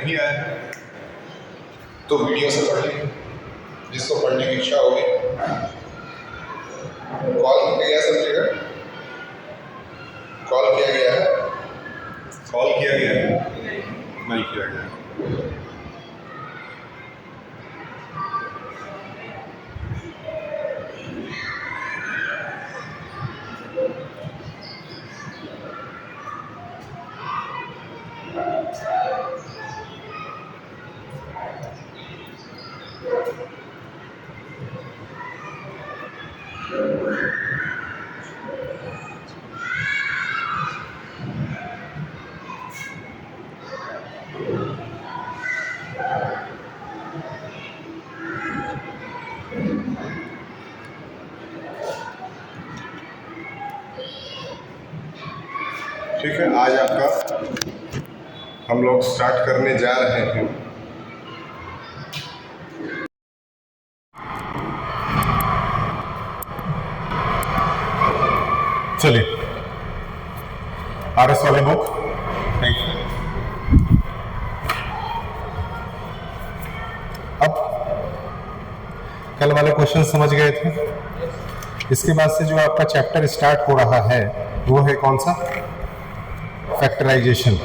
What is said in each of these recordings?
नहीं आया तो वीडियो से पढ़ लें, जिसको पढ़ने की इच्छा होगी। कॉल किया गया सब जगह, कॉल किया गया है, कॉल किया गया है, नहीं किया गया। ठीक है, आज आपका हम लोग स्टार्ट करने जा रहे हैं चलिए RS वाले बुक। Thank you. अब कल वाले क्वेश्चन समझ गए थे। इसके बाद से जो आपका चैप्टर स्टार्ट हो रहा है वो है कौन सा? फैक्टराइजेशन।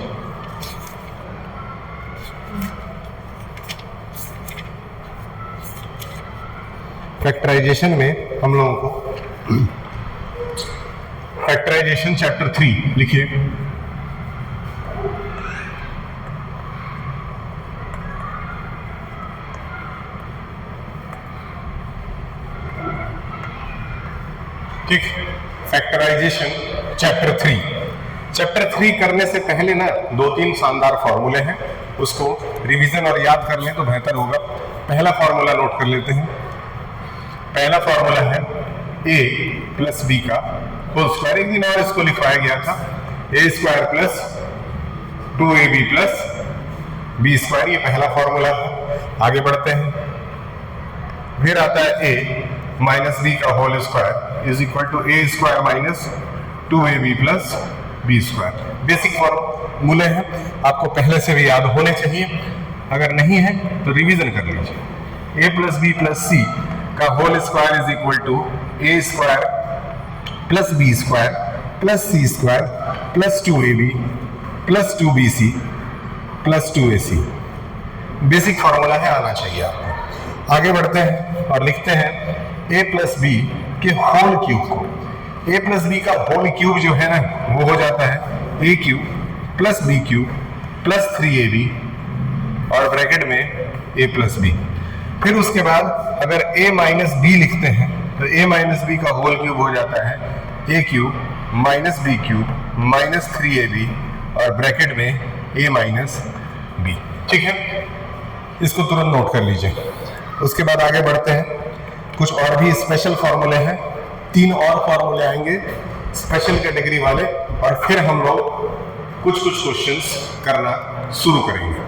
फैक्टराइजेशन में हम लोगों को फैक्टराइजेशन चैप्टर 3 लिखिए। ठीक, फैक्टराइजेशन चैप्टर 3। चैप्टर 3 करने से पहले ना 2-3 शानदार फॉर्मूले हैं, उसको रिवीजन और याद कर लें तो बेहतर होगा। पहला फॉर्मूला नोट कर लेते हैं। पहला फॉर्मूला है a प्लस b का होल स्क्वायर। एक दिन और इसको लिखवाया गया था, a square plus 2ab plus b square. ये पहला फॉर्मूला है। आगे बढ़ते हैं। फिर आता है a माइनस b का whole square is equal to a square minus 2ab plus b square. Basic फॉर्मूले हैं, आपको पहले से भी याद होने चाहिए। अगर नहीं है तो रिवीजन कर लीजिए। a plus b plus c का whole square is equal to a square plus b square plus c square plus 2ab plus 2bc plus 2ac। Basic formula है, आना चाहिए आपको। आगे बढ़ते हैं और लिखते हैं a प्लस b के होल क्यूब को। a प्लस बी का होल क्यूब जो है ना वो हो जाता है a cube plus b cube plus 3ab और ब्रैकेट में a प्लस b। फिर उसके बाद अगर a माइनस बी लिखते हैं तो a माइनस बी का होल क्यूब हो जाता है a cube minus b cube minus 3ab और ब्रैकेट में a माइनस b। ठीक है, इसको तुरंत नोट कर लीजिए। उसके बाद आगे बढ़ते हैं। कुछ और भी स्पेशल फॉर्मूले हैं, 3 और फॉर्मूले आएंगे स्पेशल कैटेगरी वाले, और फिर हम लोग कुछ क्वेश्चंस करना शुरू करेंगे।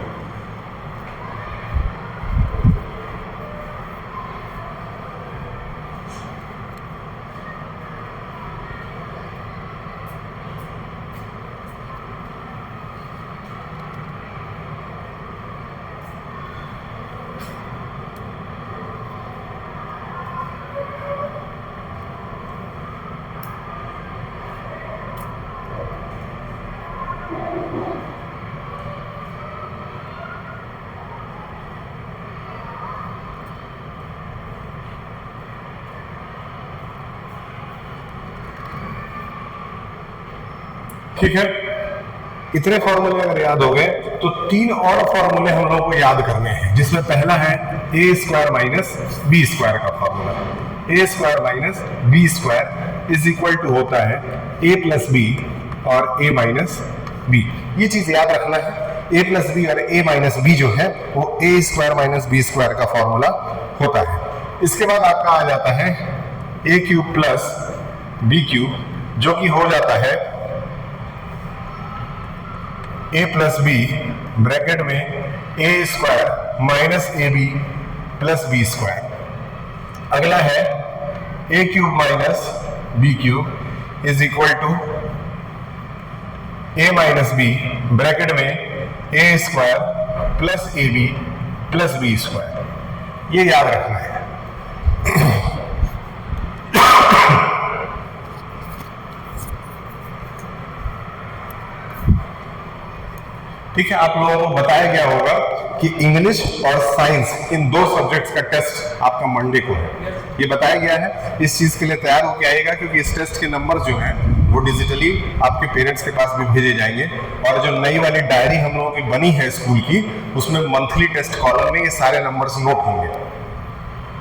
ठीक है, इतने फॉर्मूले अगर याद हो गए तो 3 और फॉर्मूले हम लोग को याद करने हैं, जिसमें पहला है a square minus B square का formula. a square minus B square is equal to होता है a प्लस बी और a माइनस बी। ये चीज याद रखना है, a प्लस बी और a माइनस बी जो है वो a square minus B square का फॉर्मूला होता है। इसके बाद आपका आ जाता है a cube plus B cube, जो कि हो जाता है a प्लस बी ब्रैकेट में a square minus A B plus B square. अगला है a cube minus B cube is equal to a minus B bracket में A square plus A B plus B square, ये याद रखना है। ठीक है, आप लोगों को बताया गया होगा कि इंग्लिश और साइंस इन दो सब्जेक्ट्स का टेस्ट आपका मंडे को है, ये बताया गया है। इस चीज के लिए तैयार होकर आएगा, क्योंकि इस टेस्ट के नंबर जो हैं वो डिजिटली आपके पेरेंट्स के पास भी भेजे जाएंगे। और जो नई वाली डायरी हम लोगों की बनी है स्कूल की, उसमें मंथली टेस्ट कॉलम में ये सारे नंबर्स नोट होंगे।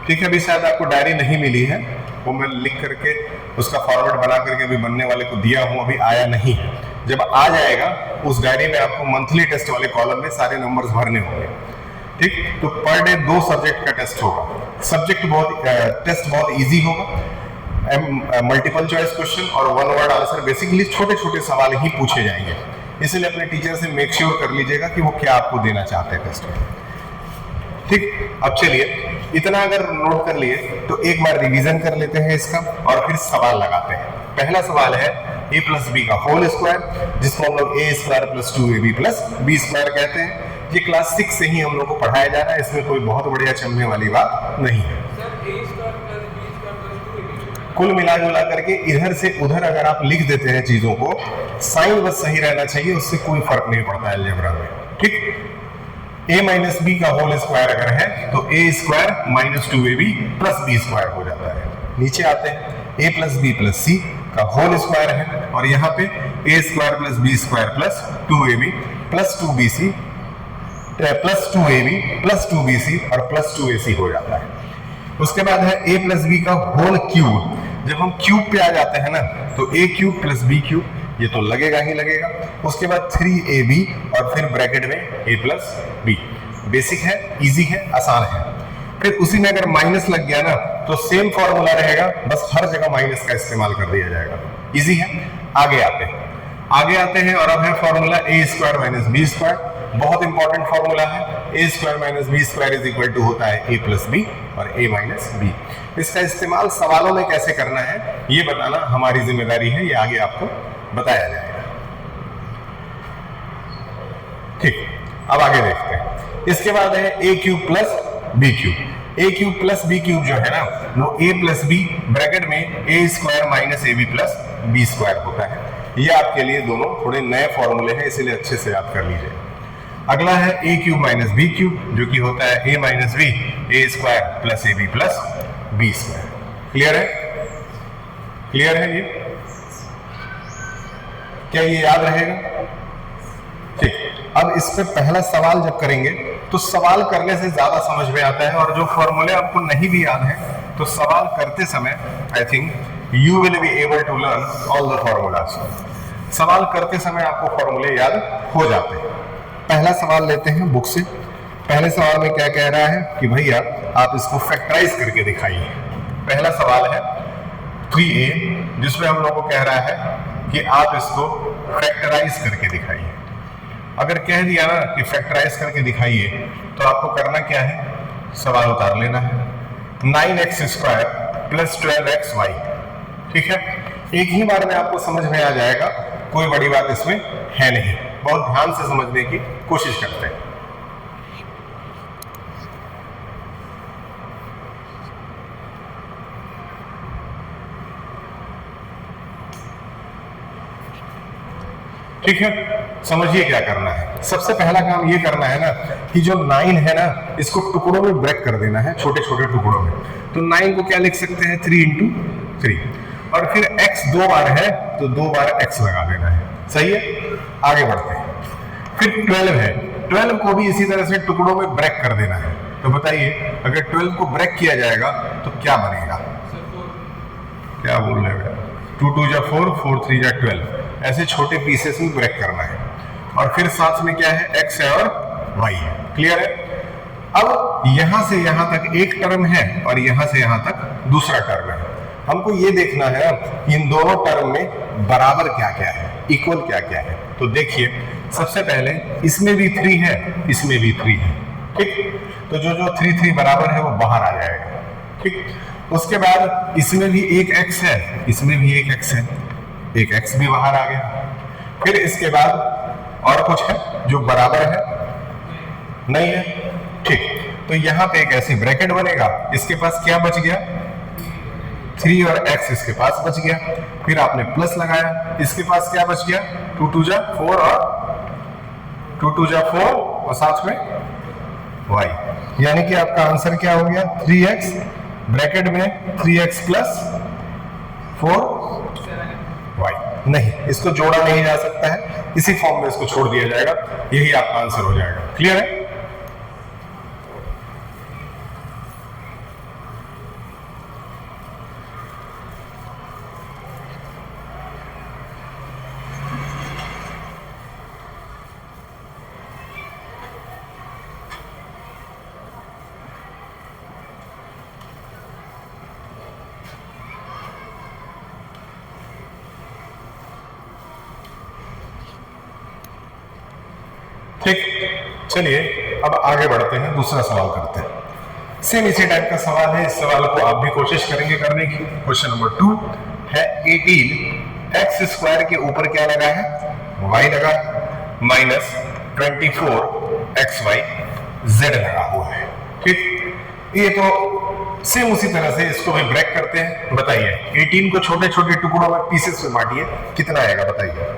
ठीक है, अभी शायद आपको डायरी नहीं मिली है, वो मैं लिख करके उसका फॉर्मेट बना करके अभी बनने वाले को दिया हूं, अभी आया नहीं है। जब आ जाएगा उस डायरी में आपको मंथली टेस्ट वाले कॉलम में सारे नंबर्स भरने होंगे। ठीक, तो पर डे 2 सब्जेक्ट का टेस्ट होगा। सब्जेक्ट टेस्ट बहुत इजी होगा, मल्टीपल चॉइस क्वेश्चन और 1 वर्ड आंसर, बेसिकली छोटे छोटे सवाल ही पूछे जाएंगे। इसलिए अपने टीचर से मेक श्योर कर लीजिएगा कि वो क्या आपको देना चाहते हैं टेस्ट में। ठीक, अब चलिए इतना अगर नोट कर लिए तो एक बार रिवीजन कर लेते हैं इसका और फिर सवाल लगाते हैं। पहला सवाल है a प्लस बी का होल स्क्वायर, जिसको हम लोग a square plus 2ab plus b square कहते हैं। ये क्लास 6 से ही हम लोग को पढ़ाया जा रहा है, इसमें कोई बहुत बढ़िया चमने वाली बात नहीं है। कुल मिला जुला करके इधर से उधर अगर आप लिख देते हैं चीजों को, साइन बस सही रहना चाहिए, उससे कोई फर्क नहीं पड़ता है अलजेब्रा में। ठीक, a माइनस बी का होल स्क्वायर अगर है तो a square minus 2ab plus b square हो जाता है। नीचे आते हैं, a plus b plus c का होल स्क्वायर है और यहाँ पे a square plus b square plus 2ab plus 2bc plus 2ab plus 2bc और प्लस 2ac हो जाता है। उसके बाद है a प्लस b का होल क्यूब। जब हम क्यूब पे आ जाते हैं ना तो a cube plus b cube, ये तो लगेगा ही लगेगा। उसके बाद 3ab और फिर ब्रैकेट में a प्लस b। बेसिक है, इजी है, आसान है। फिर उसी में अगर माइनस लग गया ना तो सेम फॉर्मूला रहेगा, बस हर जगह माइनस का इस्तेमाल कर दिया जाएगा। इजी है। आगे आते हैं और अब है formula a square minus B square. बहुत इंपॉर्टेंट फॉर्मूला है। a square minus B square is equal to होता है a प्लस बी और a माइनस बी। इसका इस्तेमाल सवालों में कैसे करना है ये बताना हमारी जिम्मेदारी है, ये आगे आपको बताया जाएगा। ठीक, अब आगे देखते हैं। इसके बाद है a cube plus B cube. a cube plus B cube जो है ना वो a प्लस बी ब्रैकेट में a square minus ab plus B square होता है। ये आपके लिए दोनों थोड़े नए फॉर्मूले हैं, इसीलिए अच्छे से याद कर लीजिए। अगला है a cube minus B cube, जो कि होता है a minus b a square plus ab plus B square. Clear है? क्लियर है? ये क्या ये याद रहेगा? ठीक, अब इस पे पहला सवाल जब करेंगे तो सवाल करने से ज्यादा समझ में आता है, और जो फॉर्मूले आपको नहीं भी याद है तो सवाल करते समय I think you will be able to learn all the formulas. सवाल करते समय आपको फॉर्मूले याद हो जाते हैं। पहला सवाल लेते हैं बुक से। पहले सवाल में क्या कह रहा है कि भैया आप इसको फैक्टराइज करके दिखाइए। पहला सवाल है 3a, जिसमें हम लोगों को कह रहा है कि आप इसको फैक्टराइज करके दिखाइए। अगर कह दिया ना कि फैक्टराइज करके दिखाइए तो आपको करना क्या है, सवाल उतार लेना है। 9x square plus 12xy। ठीक है, एक ही बार में आपको समझ में आ जाएगा, कोई बड़ी बात इसमें है नहीं। बहुत ध्यान से समझने की कोशिश करते हैं। ठीक है, समझिए क्या करना है। सबसे पहला काम ये करना है ना कि जो 9 है ना इसको टुकड़ों में ब्रेक कर देना है, छोटे छोटे टुकड़ों में। तो 9 को क्या लिख सकते हैं, 3 इंटू 3, और फिर x 2 बार है तो 2 बार x लगा देना है। सही है, आगे बढ़ते हैं। फिर 12 है, 12 को भी इसी तरह से टुकड़ों में ब्रेक कर देना है। तो बताइए अगर 12 को ब्रेक किया जाएगा तो क्या बनेगा? क्या बोल रहे हैं? 2 2 जा 4, 4 3 जा 12, ऐसे छोटे पीसेस में ब्रेक करना है। और फिर साथ में क्या है, x है और y है। क्लियर है? अब यहां से यहां तक एक टर्म है और यहां से यहां तक दूसरा टर्म है। हमको ये देखना है इन दोनों टर्म में बराबर क्या क्या है, इक्वल क्या क्या है। तो देखिए सबसे पहले इसमें भी 3 है, इसमें भी 3 है। ठीक, तो जो जो 3 3 बराबर है वो बाहर आ जाएगा। ठीक, उसके बाद इसमें भी एक x है, इसमें भी एक x है, एक x भी बाहर आ गया। फिर इसके बाद और कुछ है जो बराबर है, नहीं है, ठीक। तो यहाँ पे एक ऐसी ब्रैकेट बनेगा, इसके पास क्या बच गया, 3 और x इसके पास बच गया, फिर आपने प्लस लगाया, इसके पास क्या बच गया, 2 2 जा 4 और 2 2 जा 4 और साथ में y, यानी कि आपका आंसर क्या हो गया, 3x ब्रैकेट में 3x प्लस 4y। नहीं, इसको जोड़ा नहीं जा सकता है, इसी फॉर्म में इसको छोड़ दिया जाएगा, यही आपका आंसर हो जाएगा। क्लियर है? ठीक, चलिए अब आगे बढ़ते हैं, दूसरा सवाल करते हैं। सेम इसी टाइप का सवाल है, इस सवाल को आप भी कोशिश करेंगे करने की। क्वेश्चन नंबर 2 है 18 एक्स स्क्वायर के ऊपर क्या लगा है, y लगा है, माइनस 24 XY Z लगा हुआ है। ठीक, ये तो सेम उसी तरह से इसको भी ब्रेक करते हैं। बताइए 18 को छोटे छोटे टुकड़ों में पीसेस में बांटिए, कितना आएगा बताइए।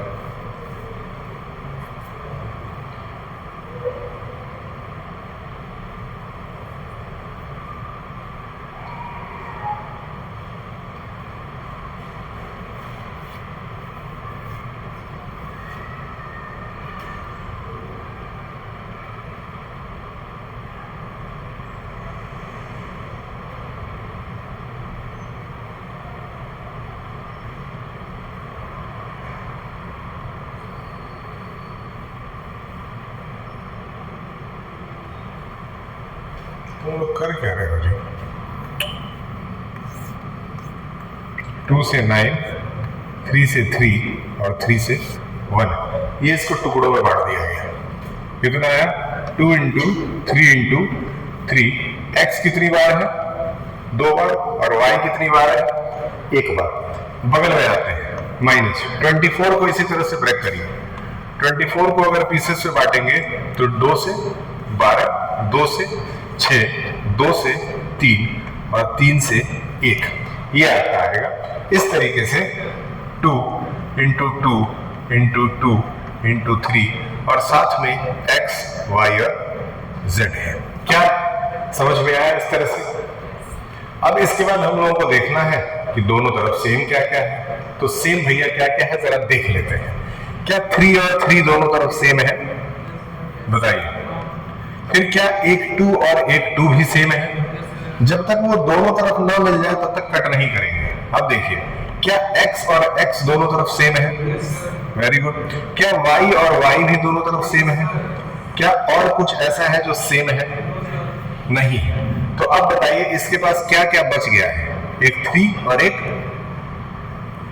तुम लोग कर क्या रहे हो जी? 2 से 9, 3 से 3 और 3 से 1, ये इसको टुकड़ों में बांट दिया गया। कितना आया, 2 इंटू 3 इंटू 3। एक्स कितनी बार है, 2 बार, और वाई कितनी बार है, 1 बार। बगल में आते हैं, माइनस 24 को इसी तरह से ब्रेक करिए। 24 को अगर पीसेस में बांटेंगे तो 2 से 12, 2 से 6, 2 से 3 और 3 से 1, ये आता आएगा। इस तरीके से 2 इंटू 2 इंटू 2 इंटू 3 और साथ में x, y और z है। क्या समझ में आया इस तरह से? अब इसके बाद हम लोगों को देखना है कि दोनों तरफ सेम क्या क्या है। तो सेम भैया क्या क्या है जरा देख लेते हैं। क्या 3 और 3 दोनों तरफ सेम है, बताइए। फिर क्या एक 2 और एक 2 भी सेम है? जब तक वो दोनों तरफ ना मिल जाए तब तक कट नहीं करेंगे। अब देखिए, क्या x और x दोनों तरफ सेम है? Very good. क्या y और y भी दोनों तरफ सेम है? क्या और कुछ ऐसा है जो सेम है? नहीं। तो अब बताइए इसके पास क्या क्या बच गया है, एक 3 और एक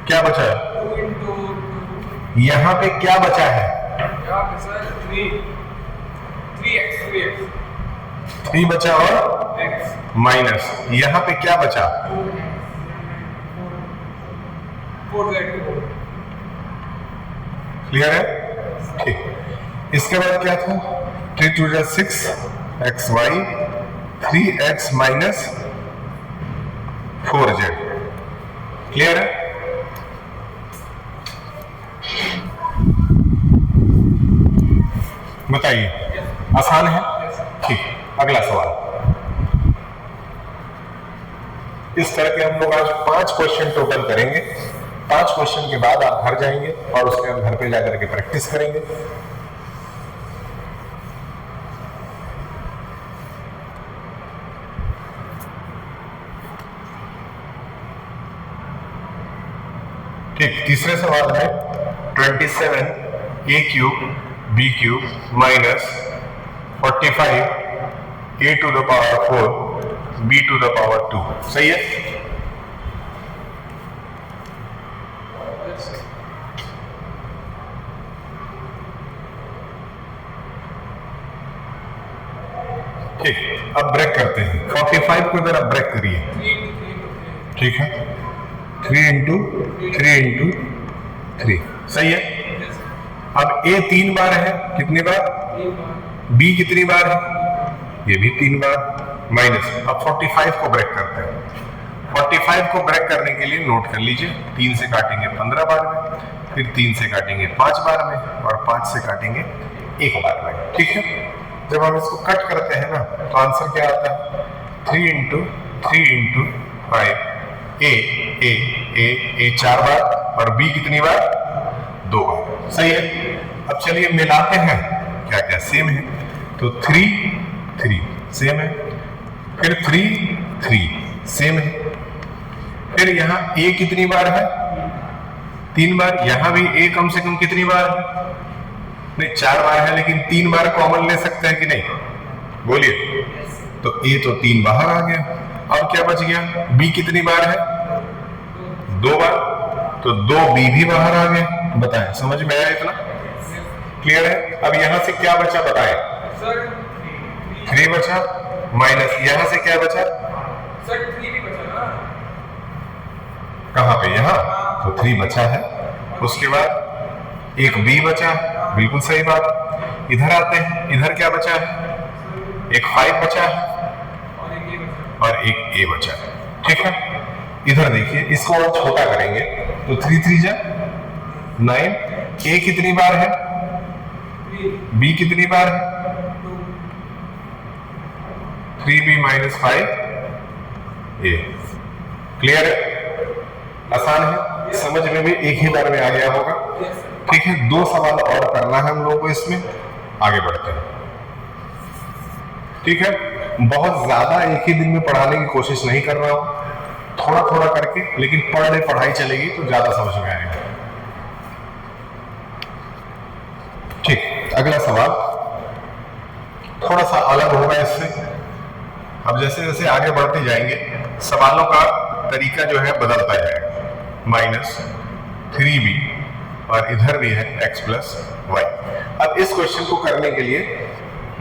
क्या बचा है, यहाँ पे क्या बचा है, 3 बचा और माइनस, यहाँ पे क्या बचा, 4z। क्लियर है? ठीक। इसके बाद क्या था, 3 2 6 xy 3x minus 4z। Clear है? बताइए, आसान है? ठीक। अगला सवाल। इस तरह के हम लोग आज 5 क्वेश्चन टोटल करेंगे। 5 क्वेश्चन के बाद आप घर जाएंगे और उसके बाद घर पे जाकर के प्रैक्टिस करेंगे। ठीक। तीसरे सवाल में 27 a cube b cube minus 45 a to the power 4 b to the power 2, सही है? ठीक। अब ब्रेक करते हैं। 45 को जरा ब्रेक करिए। ठीक है, 3 इंटू 3 इंटू 3, सही है? अब ए 3 बार है, कितनी बार? एक बार, बी कितनी बार है? ये भी 3 बार, माइनस। अब 45 को ब्रेक करते हैं। 45 को ब्रेक करने के लिए नोट कर लीजिए, 3 से काटेंगे 15 बार में, फिर 3 से काटेंगे 5 बार में, और 5 से काटेंगे 1 बार में। ठीक है, जब हम इसको कट करते हैं ना तो आंसर क्या आता है? 3 इंटू 5 ए 4 बार, और बी कितनी बार? 2 बार। सही है। अब चलिए मिलाते हैं, क्या क्या सेम है। तो 3 सेम है, फिर 3 सेम है, फिर यहाँ ए कितनी बार है? 3 बार। यहां भी ए कम से कम कितनी बार है? नहीं, 4 बार है, लेकिन 3 बार कॉमन ले सकते हैं कि नहीं? बोलिए। तो ए तो 3 बाहर आ गया। अब क्या बच गया? बी कितनी बार है? 2 बार। तो 2 बी भी बाहर आ गए। बताएं, समझ में आया? इतना क्लियर है? अब यहां से क्या बचा बताएं? सर 3 बचा, माइनस यहां से क्या बचा? सर 3 भी बचा ना? कहां पे? यहां। तो 3 बचा है, उसके बाद एक बी बचा, बिल्कुल सही बात। इधर आते हैं, इधर क्या बचा है? एक 5 बचा है, और एक ये बचा। और एक ए बचा है। ठीक है, इधर देखिए, इसको और छोटा करेंगे तो 3 जा 9। ए कितनी बार है? 3 बी कितनी बार है? 2 3b माइनस 5 ए। क्लियर है? आसान है, समझ में भी एक ही बार में आ गया होगा। Yes sir. ठीक है, 2 सवाल और करना है हम लोगों को, इसमें आगे बढ़ते हैं। ठीक है, बहुत ज्यादा एक ही दिन में पढ़ाने की कोशिश नहीं कर रहा हूं, थोड़ा थोड़ा करके, लेकिन पर डे पढ़ाई चलेगी तो ज्यादा समझ में आएगा। ठीक, अगला सवाल थोड़ा सा अलग होगा इससे। अब जैसे जैसे आगे बढ़ते जाएंगे, सवालों का तरीका जो है बदलता जाएगा। माइनस 3b, और इधर भी है x प्लस वाई। अब इस क्वेश्चन को करने के लिए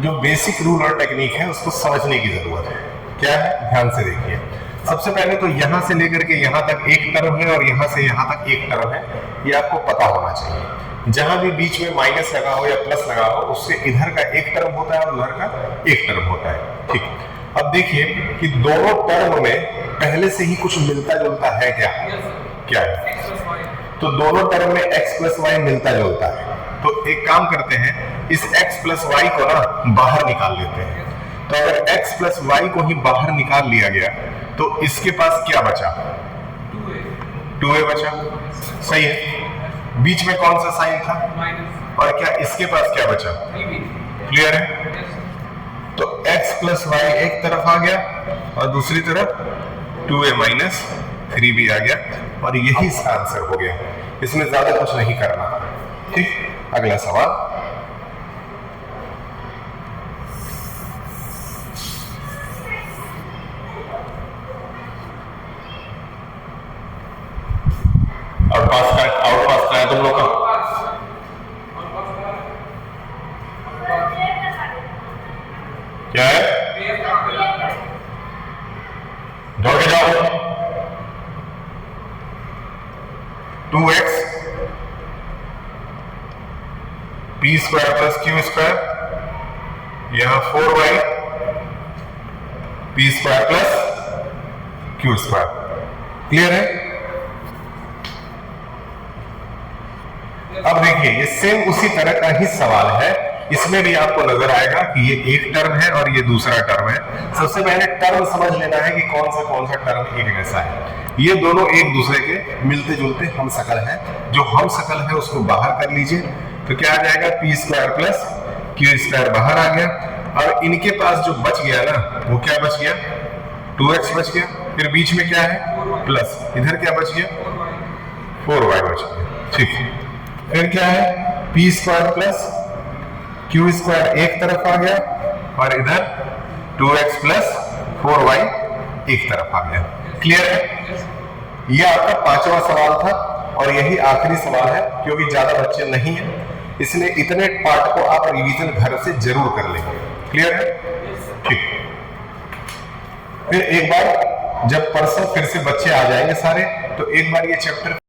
जो बेसिक रूल और टेक्निक है उसको समझने की जरूरत है। क्या है? ध्यान से देखिए। सबसे पहले तो यहां से लेकर के यहां तक एक टर्म है, और यहां से यहां तक एक टर्म है, ये आपको पता होना चाहिए। जहां भी बीच में माइनस लगा हो या प्लस लगा हो, उससे इधर का एक टर्म होता है और उधर का एक टर्म होता है। ठीक, अब देखिए कि दोनों टर्म में पहले से ही कुछ मिलता जुलता है क्या? Yes sir. क्या है? x + y। तो दोनों टर्म में x प्लस वाई मिलता जुलता है। तो एक काम करते हैं, इस x प्लस वाई को ना बाहर निकाल लेते हैं। तो अगर x प्लस वाई को ही बाहर निकाल लिया गया तो इसके पास क्या बचा? 2a बचा। सही है। बीच में कौन सा साइन था? माइनस और क्या इसके पास क्या बचा? 3b। क्लियर है? Yes sir. तो x प्लस वाई एक तरफ आ गया, और दूसरी तरफ 2a माइनस 3b आ गया, और यही इसका आंसर हो गया। इसमें ज्यादा कुछ नहीं करना। ठीक, अगला सवाल। आउट पास का है तुम लोग का? क्या है? दौड़ के जाओ। 2x p square plus Q square, यहां 4y p square plus Q square. Clear है? अब देखिए, ये सेम उसी तरह का ही सवाल है। इसमें भी आपको नजर आएगा कि ये एक टर्म है और ये दूसरा टर्म है। सबसे पहले टर्म समझ लेना है कि कौन सा टर्म एक जैसा है। ये दोनों एक दूसरे के मिलते जुलते हम शकल हैं। जो हम शकल है उसको बाहर कर लीजिए, तो क्या आ जाएगा? P square plus Q square बाहर आ गया, और इनके पास जो बच गया ना, वो क्या बच गया? 2x बच गया। फिर बीच में क्या है? प्लस। इधर क्या बच गया? 4y बच गया। ठीक, फिर क्या है? P square plus Q square एक तरफ आ गया, और इधर 2x प्लस 4y एक तरफ आ गया। क्लियर है? यह आपका 5वां सवाल था, और यही आखिरी सवाल है, क्योंकि ज्यादा बच्चे नहीं है, इसलिए इतने पार्ट को आप रिवीजन घर से जरूर कर लेंगे। क्लियर है? ठीक। फिर एक बार जब परसों फिर से बच्चे आ जाएंगे सारे, तो एक बार ये चैप्टर